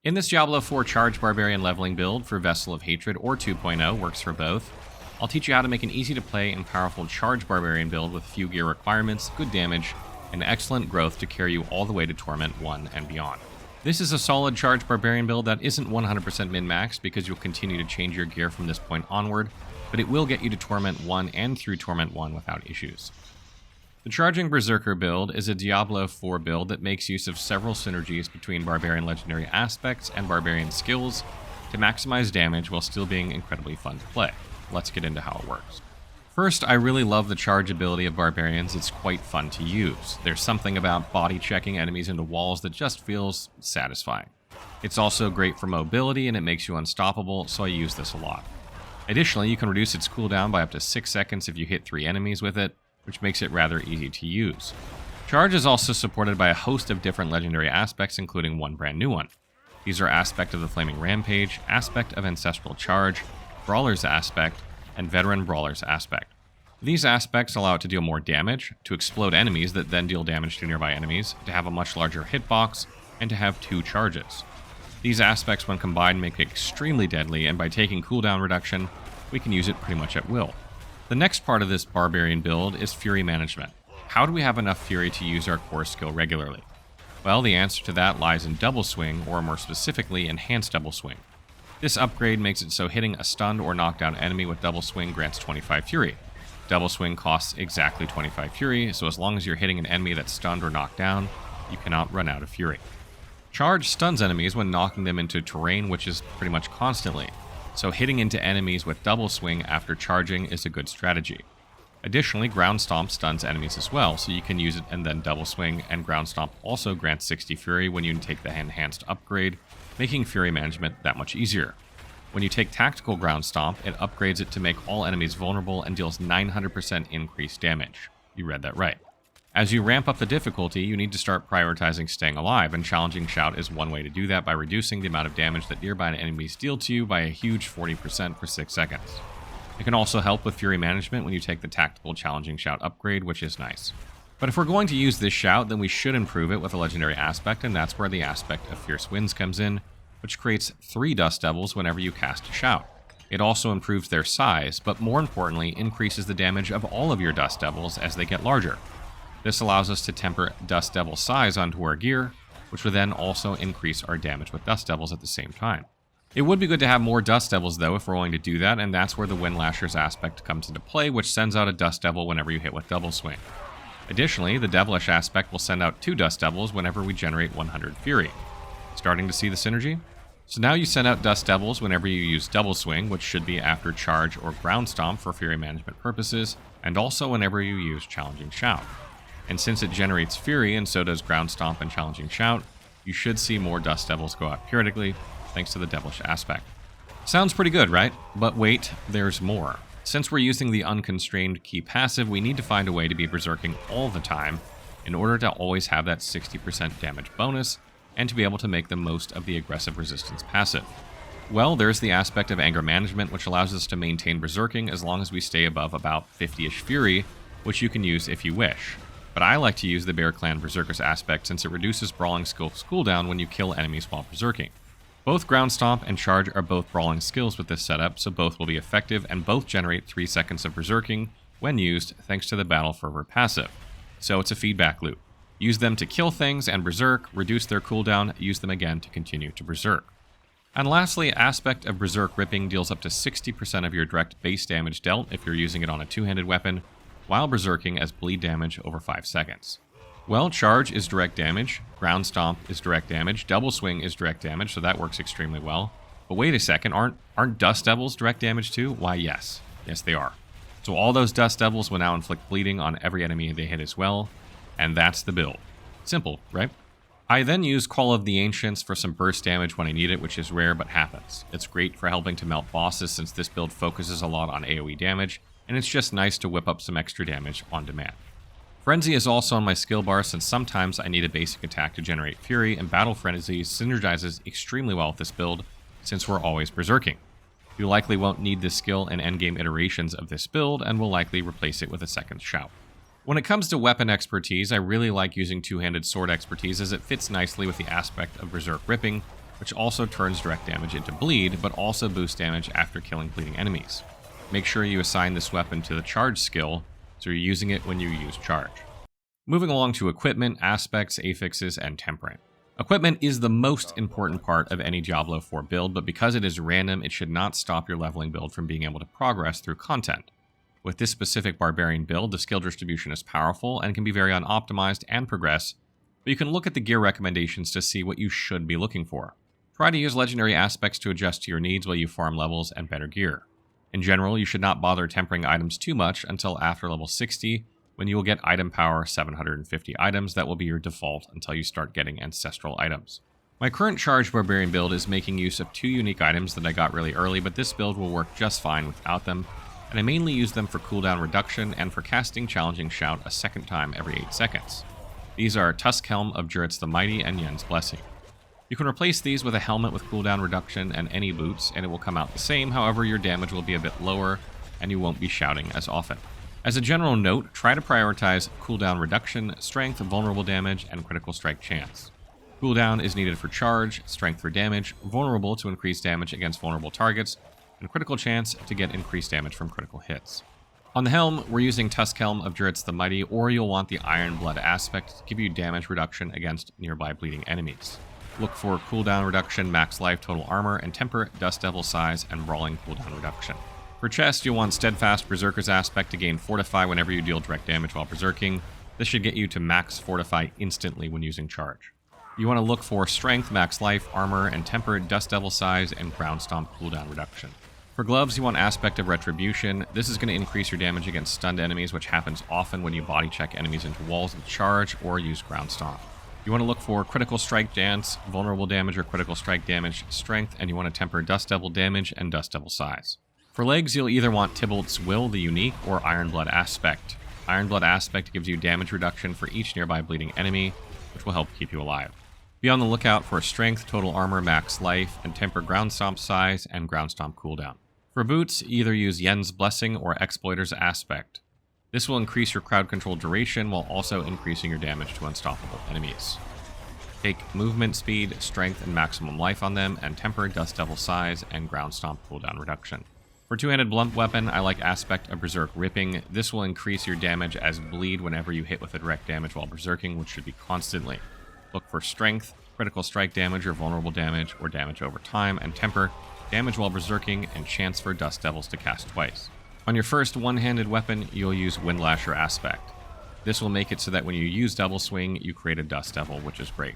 In this Diablo 4 Charge Barbarian Leveling Build for Vessel of Hatred or 2.0, works for both, I'll teach you how to make an easy to play and powerful Charge Barbarian build with few gear requirements, good damage, and excellent growth to carry you all the way to Torment I and beyond. This is a solid Charge Barbarian build that isn't 100% min-maxed because you'll continue to change your gear from this point onward, but it will get you to Torment I and through Torment I without issues. The Charging Berserker build is a Diablo 4 build that makes use of several synergies between Barbarian legendary aspects and Barbarian skills to maximize damage while still being incredibly fun to play. Let's get into how it works. First, I really love the charge ability of Barbarians. It's quite fun to use. There's something about body checking enemies into walls that just feels satisfying. It's also great for mobility and it makes you unstoppable, so I use this a lot. Additionally, you can reduce its cooldown by up to 6 seconds if you hit 3 enemies with it, which makes it rather easy to use. Charge is also supported by a host of different legendary aspects, including one brand new one. These are Aspect of the Flaming Rampage, Aspect of Ancestral Charge, Brawler's Aspect, and Veteran Brawler's Aspect. These aspects allow it to deal more damage, to explode enemies that then deal damage to nearby enemies, to have a much larger hitbox, and to have 2 charges. These aspects when combined make it extremely deadly, and by taking cooldown reduction, we can use it pretty much at will. The next part of this Barbarian build is Fury Management. How do we have enough Fury to use our core skill regularly? Well, the answer to that lies in Double Swing, or more specifically, Enhanced Double Swing. This upgrade makes it so hitting a stunned or knockdown enemy with Double Swing grants 25 Fury. Double Swing costs exactly 25 Fury, so as long as you're hitting an enemy that's stunned or knocked down, you cannot run out of Fury. Charge stuns enemies when knocking them into terrain, which is pretty much constantly, so hitting into enemies with Double Swing after charging is a good strategy. Additionally, Ground Stomp stuns enemies as well, so you can use it and then Double Swing, and Ground Stomp also grants 60 Fury when you take the enhanced upgrade, making Fury Management that much easier. When you take Tactical Ground Stomp, it upgrades it to make all enemies vulnerable and deals 900% increased damage. You read that right. As you ramp up the difficulty, you need to start prioritizing staying alive, and Challenging Shout is one way to do that by reducing the amount of damage that nearby enemies deal to you by a huge 40% for 6 seconds. It can also help with Fury Management when you take the Tactical Challenging Shout upgrade, which is nice. But if we're going to use this shout, then we should improve it with a legendary aspect, and that's where the aspect of Fierce Winds comes in, which creates 3 Dust Devils whenever you cast a shout. It also improves their size, but more importantly, increases the damage of all of your Dust Devils as they get larger. This allows us to temper Dust Devil size onto our gear, which would then also increase our damage with Dust Devils at the same time. It would be good to have more Dust Devils though if we're going to do that, and that's where the Windlasher's aspect comes into play, which sends out a Dust Devil whenever you hit with Double Swing. Additionally, the Devilish aspect will send out 2 Dust Devils whenever we generate 100 Fury. Starting to see the synergy? So now you send out Dust Devils whenever you use Double Swing, which should be after Charge or Ground Stomp for Fury Management purposes, and also whenever you use Challenging Shout. And since it generates Fury, and so does Ground Stomp and Challenging Shout, you should see more Dust Devils go out periodically, thanks to the Devilish aspect. Sounds pretty good, right? But wait, there's more. Since we're using the Unconstrained key passive, we need to find a way to be berserking all the time in order to always have that 60% damage bonus, and to be able to make the most of the aggressive resistance passive. Well, there's the aspect of Anger Management, which allows us to maintain berserking as long as we stay above about 50-ish Fury, which you can use if you wish. But I like to use the Bear Clan Berserker's aspect since it reduces Brawling skills cooldown when you kill enemies while berserking. Both Ground Stomp and Charge are both brawling skills with this setup, so both will be effective and both generate 3 seconds of berserking when used thanks to the Battle Fervor passive. So it's a feedback loop. Use them to kill things and berserk, reduce their cooldown, use them again to continue to berserk. And lastly, Aspect of Berserk Ripping deals up to 60% of your direct base damage dealt if you're using it on a 2-handed weapon, while berserking as bleed damage over 5 seconds. Well, Charge is direct damage, Ground Stomp is direct damage, Double Swing is direct damage, so that works extremely well. But wait a second, aren't Dust Devils direct damage too? Why, yes. Yes, they are. So all those Dust Devils will now inflict bleeding on every enemy they hit as well, and that's the build. Simple, right? I then use Call of the Ancients for some burst damage when I need it, which is rare but happens. It's great for helping to melt bosses since this build focuses a lot on AoE damage, and it's just nice to whip up some extra damage on demand. Frenzy is also on my skill bar since sometimes I need a basic attack to generate Fury, and Battle Frenzy synergizes extremely well with this build since we're always berserking. You likely won't need this skill in endgame iterations of this build and will likely replace it with a second shout. When it comes to weapon expertise, I really like using two-handed sword expertise as it fits nicely with the aspect of Berserk Ripping, which also turns direct damage into bleed, but also boosts damage after killing bleeding enemies. Make sure you assign this weapon to the charge skill, so you're using it when you use charge. Moving along to equipment, aspects, affixes, and temperament. Equipment is the most important part of any Diablo 4 build, but because it is random, it should not stop your leveling build from being able to progress through content. With this specific barbarian build, the skill distribution is powerful and can be very unoptimized and progress, but you can look at the gear recommendations to see what you should be looking for. Try to use legendary aspects to adjust to your needs while you farm levels and better gear. In general, you should not bother tempering items too much until after level 60, when you will get item power 750 items that will be your default until you start getting ancestral items. My current Charge Barbarian build is making use of 2 unique items that I got really early, but this build will work just fine without them, and I mainly use them for cooldown reduction and for casting Challenging Shout a second time every 8 seconds. These are Tusk Helm of Juritz the Mighty and Yen's Blessing. You can replace these with a helmet with cooldown reduction and any boots, and it will come out the same, however your damage will be a bit lower, and you won't be shouting as often. As a general note, try to prioritize cooldown reduction, strength, vulnerable damage, and critical strike chance. Cooldown is needed for charge, strength for damage, vulnerable to increase damage against vulnerable targets, and critical chance to get increased damage from critical hits. On the helm, we're using Tusk Helm of Juritz the Mighty, or you'll want the Iron Blood aspect to give you damage reduction against nearby bleeding enemies. Look for cooldown reduction, max life, total armor, and temper, Dust Devil size, and brawling cooldown reduction. For chest, you'll want Steadfast Berserker's aspect to gain Fortify whenever you deal direct damage while berserking. This should get you to max Fortify instantly when using charge. You want to look for Strength, max life, armor, and temper, Dust Devil size, and Ground Stomp cooldown reduction. For gloves, you want Aspect of Retribution. This is going to increase your damage against stunned enemies, which happens often when you body check enemies into walls with charge or use Ground Stomp. You want to look for Critical Strike Dance, vulnerable damage or critical strike damage, strength, and you want to temper Dust Devil damage and Dust Devil size. For legs, you'll either want Tybalt's Will, the unique, or Iron Blood aspect. Iron Blood aspect gives you damage reduction for each nearby bleeding enemy, which will help keep you alive. Be on the lookout for strength, total armor, max life, and temper Ground Stomp size and Ground Stomp cooldown. For boots, either use Yen's Blessing or Exploiter's aspect. This will increase your crowd control duration while also increasing your damage to unstoppable enemies. Take movement speed, strength, and maximum life on them, and temper Dust Devil size and Ground Stomp cooldown reduction. For two-handed blunt weapon, I like Aspect of Berserk Ripping. This will increase your damage as bleed whenever you hit with a direct damage while berserking, which should be constantly. Look for strength, critical strike damage or vulnerable damage, or damage over time, and temper, damage while berserking, and chance for Dust Devils to cast twice. On your first one-handed weapon, you'll use Windlasher Aspect. This will make it so that when you use Double Swing, you create a Dust Devil, which is great.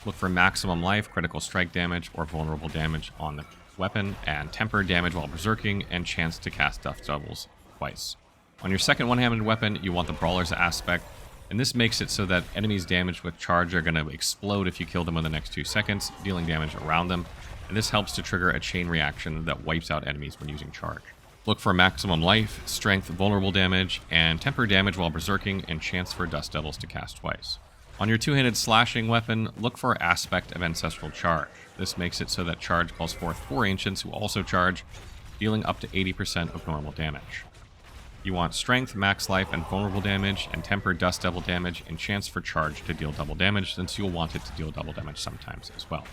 Look for maximum life, critical strike damage, or vulnerable damage on the weapon, and temper damage while berserking, and chance to cast Dust Devils twice. On your second one-handed weapon, you want the Brawler's Aspect, and this makes it so that enemies damaged with charge are going to explode if you kill them in the next 2 seconds, dealing damage around them, and this helps to trigger a chain reaction that wipes out enemies when using charge. Look for maximum life, strength, vulnerable damage, and temper damage while berserking, and chance for Dust Devils to cast twice. On your two-handed slashing weapon, look for Aspect of Ancestral Charge. This makes it so that charge calls forth 4 ancients who also charge, dealing up to 80% of normal damage. You want strength, max life, and vulnerable damage, and temper Dust Devil damage, and chance for charge to deal double damage, since you'll want it to deal double damage sometimes as well.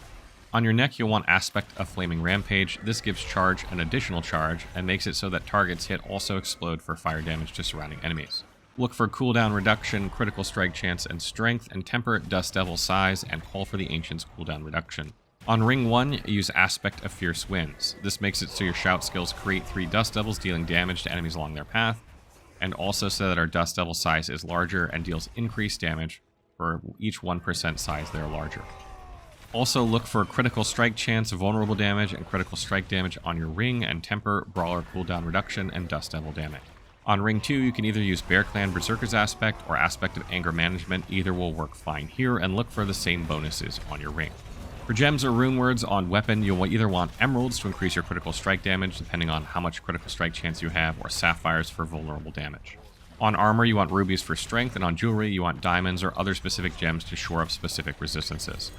On your neck, you'll want Aspect of Flaming Rampage. This gives charge an additional charge, and makes it so that targets hit also explode for fire damage to surrounding enemies. Look for cooldown reduction, critical strike chance, and strength, and temper Dust Devil size, and call for the Ancient's cooldown reduction. On Ring 1, use Aspect of Fierce Winds. This makes it so your shout skills create 3 Dust Devils, dealing damage to enemies along their path, and also so that our Dust Devil size is larger and deals increased damage for each 1% size they are larger. Also look for critical strike chance, vulnerable damage, and critical strike damage on your ring, and temper, brawler cooldown reduction, and Dust Devil damage. On Ring 2, you can either use Bear Clan Berserker's Aspect or Aspect of Anger Management. Either will work fine here, and look for the same bonuses on your ring. For gems or runewords on weapon, you'll either want emeralds to increase your critical strike damage, depending on how much critical strike chance you have, or sapphires for vulnerable damage. On armor, you want rubies for strength, and on jewelry, you want diamonds or other specific gems to shore up specific resistances.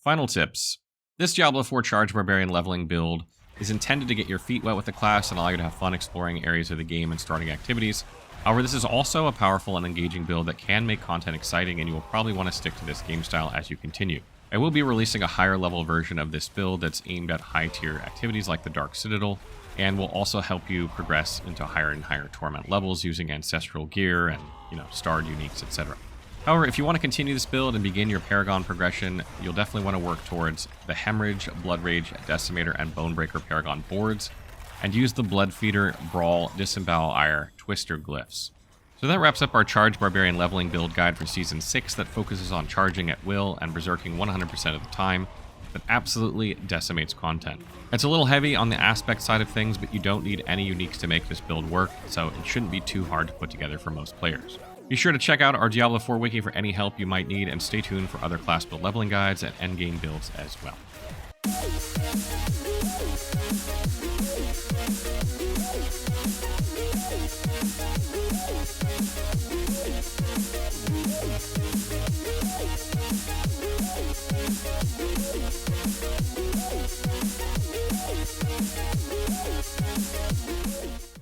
Final tips. This Diablo 4 Charge Barbarian Leveling Build is intended to get your feet wet with the class and allow you to have fun exploring areas of the game and starting activities. However, this is also a powerful and engaging build that can make content exciting, and you will probably want to stick to this game style as you continue. I will be releasing a higher level version of this build that's aimed at high tier activities like the Dark Citadel, and will also help you progress into higher and higher Torment levels using ancestral gear and, starred uniques, etc. However, if you want to continue this build and begin your Paragon progression, you'll definitely want to work towards the Hemorrhage, Blood Rage, Decimator, and Bonebreaker Paragon boards, and use the Blood Feeder, Brawl, Disembowel Ire, Twister glyphs. So that wraps up our Charge Barbarian Leveling Build guide for Season 6 that focuses on charging at will and berserking 100% of the time, but absolutely decimates content. It's a little heavy on the aspect side of things, but you don't need any uniques to make this build work, so it shouldn't be too hard to put together for most players. Be sure to check out our Diablo 4 wiki for any help you might need, and stay tuned for other class build leveling guides and endgame builds as well.